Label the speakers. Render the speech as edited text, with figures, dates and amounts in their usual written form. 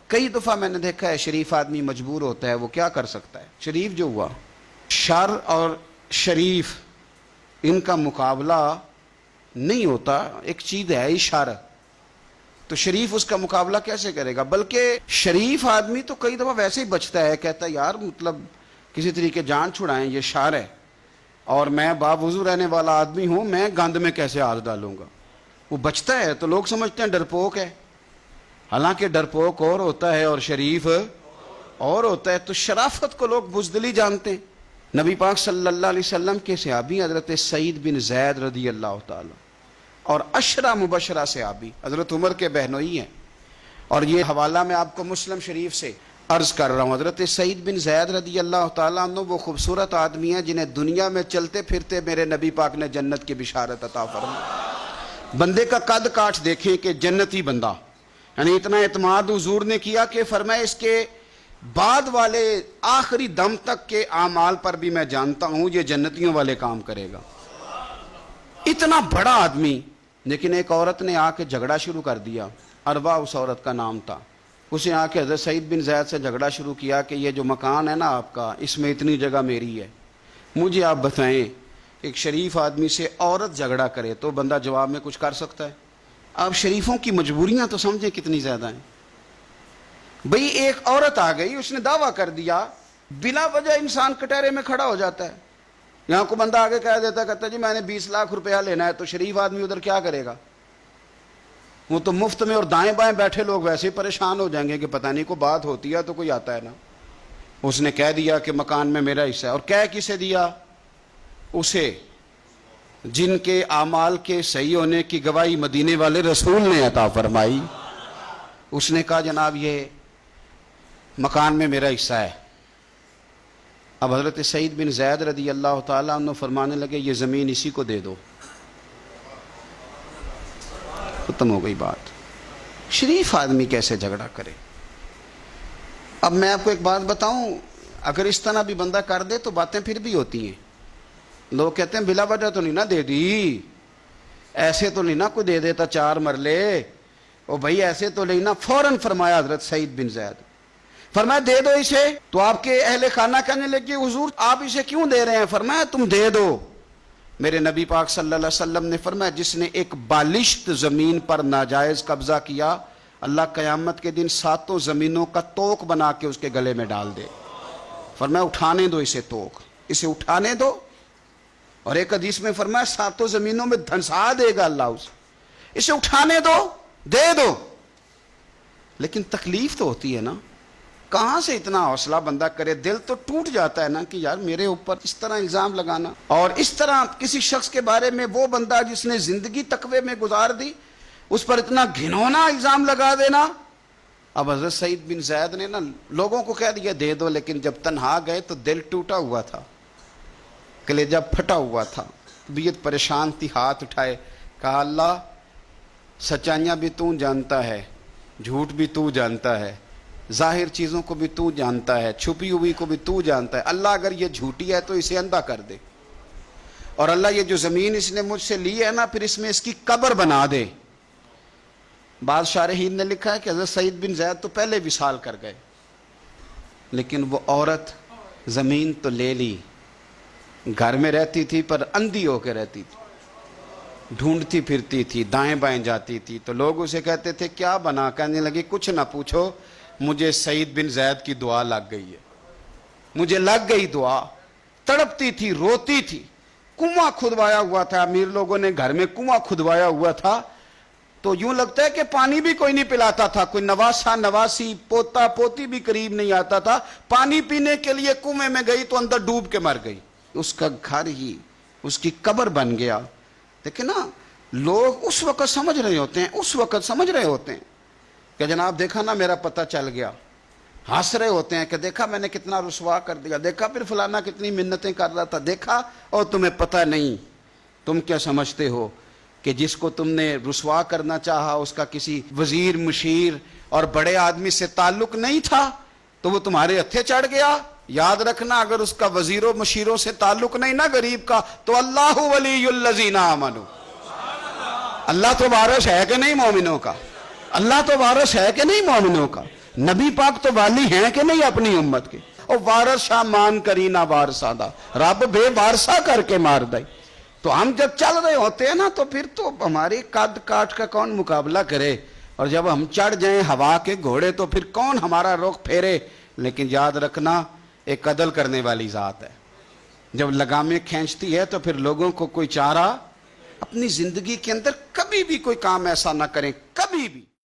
Speaker 1: کئی دفعہ میں نے دیکھا ہے شریف آدمی مجبور ہوتا ہے، وہ کیا کر سکتا ہے؟ شریف جو ہوا، شر اور شریف ان کا مقابلہ نہیں ہوتا، ایک چیز ہے ہی شر، تو شریف اس کا مقابلہ کیسے کرے گا؟ بلکہ شریف آدمی تو کئی دفعہ ویسے ہی بچتا ہے، کہتا ہے یار مطلب کسی طریقے جان چھڑائیں، یہ شر ہے اور میں باوضو رہنے والا آدمی ہوں، میں گند میں کیسے ہاتھ ڈالوں گا؟ وہ بچتا ہے تو لوگ سمجھتے ہیں ڈرپوک ہے، حالانکہ ڈرپوک اور ہوتا ہے اور شریف اور ہوتا ہے۔ تو شرافت کو لوگ بزدلی جانتے ہیں۔ نبی پاک صلی اللہ علیہ وسلم کے صحابی حضرت سعید بن زید رضی اللہ تعالی اور عشرہ مبشرہ صحابی حضرت عمر کے بہنوئی ہیں، اور یہ حوالہ میں آپ کو مسلم شریف سے عرض کر رہا ہوں۔ حضرت سعید بن زید رضی اللہ تعالیٰ عنہ وہ خوبصورت آدمی ہیں جنہیں دنیا میں چلتے پھرتے میرے نبی پاک نے جنت کی بشارت عطا فرمائی۔ بندے کا قد کاٹ دیکھیں کہ جنتی بندہ، یعنی اتنا اعتماد حضور نے کیا کہ فرمایا اس کے بعد والے آخری دم تک کے اعمال پر بھی میں جانتا ہوں یہ جنتیوں والے کام کرے گا۔ اتنا بڑا آدمی، لیکن ایک عورت نے آ کے جھگڑا شروع کر دیا، اروا اس عورت کا نام تھا۔ اسے آ کے حضرت سعید بن زید سے جھگڑا شروع کیا کہ یہ جو مکان ہے نا آپ کا، اس میں اتنی جگہ میری ہے، مجھے آپ بتائیں ایک شریف آدمی سے عورت جھگڑا کرے تو بندہ جواب میں کچھ کر سکتا ہے؟ آپ شریفوں کی مجبوریاں تو سمجھیں کتنی زیادہ ہیں۔ بھئی ایک عورت آ گئی، اس نے دعویٰ کر دیا، بلا وجہ انسان کٹہرے میں کھڑا ہو جاتا ہے۔ یہاں کو بندہ آگے کہہ دیتا، کہتا جی میں نے 20 لاکھ روپیہ لینا ہے، تو شریف آدمی ادھر کیا کرے گا؟ وہ تو مفت میں، اور دائیں بائیں بیٹھے لوگ ویسے ہی پریشان ہو جائیں گے کہ پتہ نہیں کوئی بات ہوتی ہے تو کوئی آتا ہے نا۔ اس نے کہہ دیا کہ مکان میں میرا حصہ ہے، اور کہہ کسے دیا؟ اسے جن کے اعمال کے صحیح ہونے کی گواہی مدینے والے رسول نے عطا فرمائی۔ اس نے کہا جناب یہ مکان میں میرا حصہ ہے۔ اب حضرت سعید بن زید رضی اللہ تعالیٰ عنہ فرمانے لگے یہ زمین اسی کو دے دو، ختم ہو گئی بات۔ شریف آدمی کیسے جھگڑا کرے؟ اب میں آپ کو ایک بات بتاؤں، اگر اس طرح بھی بندہ کر دے تو باتیں پھر بھی ہوتی ہیں۔ لوگ کہتے ہیں بلا وجہ تو نہیں نہ دے دی، ایسے تو نہیں نہ کوئی دے دیتا 4 مرلے، او بھائی ایسے تو نہیں نہ۔ فوراً فرمایا حضرت سعید بن زید، فرمایا دے دو اسے۔ تو آپ کے اہل خانہ کہنے لگے حضور آپ اسے کیوں دے رہے ہیں؟ فرمایا تم دے دو۔ میرے نبی پاک صلی اللہ علیہ وسلم نے فرمایا جس نے ایک بالشت زمین پر ناجائز قبضہ کیا، اللہ قیامت کے دن 7 زمینوں کا توق بنا کے اس کے گلے میں ڈال دے۔ فرمایا اٹھانے دو اسے، توق اسے اٹھانے دو۔ اور ایک حدیث میں فرمایا 7 زمینوں میں دھنسا دے گا اللہ اسے اٹھانے دو، دے دو۔ لیکن تکلیف تو ہوتی ہے نا، کہاں سے اتنا حوصلہ بندہ کرے؟ دل تو ٹوٹ جاتا ہے نا کہ یار میرے اوپر اس طرح الزام لگانا، اور اس طرح کسی شخص کے بارے میں، وہ بندہ جس نے زندگی تقوی میں گزار دی، اس پر اتنا گھنونا الزام لگا دینا۔ اب حضرت سعید بن زید نے نا لوگوں کو کہہ دیا دے دو، لیکن جب تنہا گئے تو دل ٹوٹا ہوا تھا، کلیجہ پھٹا ہوا تھا، طبیعت پریشان تھی، ہاتھ اٹھائے، کہا اللہ سچائیاں بھی تو جانتا ہے، جھوٹ بھی تو جانتا ہے، ظاہر چیزوں کو بھی تو جانتا ہے، چھپی ہوئی کو بھی تو جانتا ہے۔ اللہ اگر یہ جھوٹی ہے تو اسے اندھا کر دے، اور اللہ یہ جو زمین اس نے مجھ سے لی ہے نا پھر اس میں اس کی قبر بنا دے۔ بعض شارحین نے لکھا ہے کہ حضرت سعید بن زید تو پہلے وصال کر گئے، لیکن وہ عورت زمین تو لے لی، گھر میں رہتی تھی پر اندھی ہو کے رہتی تھی، ڈھونڈتی پھرتی تھی، دائیں بائیں جاتی تھی۔ تو لوگ اسے کہتے تھے کیا بنا؟ کہنے لگی کچھ نہ پوچھو، مجھے سعید بن زید کی دعا لگ گئی ہے، مجھے لگ گئی دعا۔ تڑپتی تھی، روتی تھی، کنواں کھدوایا ہوا تھا، امیر لوگوں نے گھر میں کنواں کھدوایا ہوا تھا، تو یوں لگتا ہے کہ پانی بھی کوئی نہیں پلاتا تھا، کوئی نواسا نواسی پوتا پوتی بھی قریب نہیں آتا تھا۔ پانی پینے کے لیے کنویں میں گئی تو اندر ڈوب کے مر گئی، اس کا گھر ہی اس کی قبر بن گیا۔ دیکھیں نا، لوگ اس وقت سمجھ رہے ہوتے ہیں، اس وقت سمجھ رہے ہوتے ہیں کہ جناب دیکھا نا میرا پتہ چل گیا، ہنس رہے ہوتے ہیں کہ دیکھا میں نے کتنا رسوا کر دیا، دیکھا پھر فلانا کتنی منتیں کر رہا تھا، دیکھا۔ اور تمہیں پتہ نہیں، تم کیا سمجھتے ہو کہ جس کو تم نے رسوا کرنا چاہا اس کا کسی وزیر مشیر اور بڑے آدمی سے تعلق نہیں تھا تو وہ تمہارے ہتھے چڑھ گیا؟ یاد رکھنا اگر اس کا وزیروں مشیروں سے تعلق نہیں نا غریب کا، تو اللہ ولی الذین آمنوا، اللہ تو وارث ہے کہ نہیں مومنوں کا؟ اللہ تو وارث ہے کہ نہیں مومنوں کا؟ نبی پاک تو والی ہیں کہ نہیں اپنی امت کے؟ اور وارث شاہ مان کری نہ وارثہ دا، رب بے وارثہ کر کے مار دائی۔ تو ہم جب چل رہے ہوتے ہیں نا تو پھر تو ہماری قد کاٹ کا کون مقابلہ کرے، اور جب ہم چڑھ جائیں ہوا کے گھوڑے تو پھر کون ہمارا رخ پھیرے۔ لیکن یاد رکھنا ایک عدل کرنے والی ذات ہے، جب لگامیں کھینچتی ہے تو پھر لوگوں کو کوئی چارہ، اپنی زندگی کے اندر کبھی بھی کوئی کام ایسا نہ کریں، کبھی بھی۔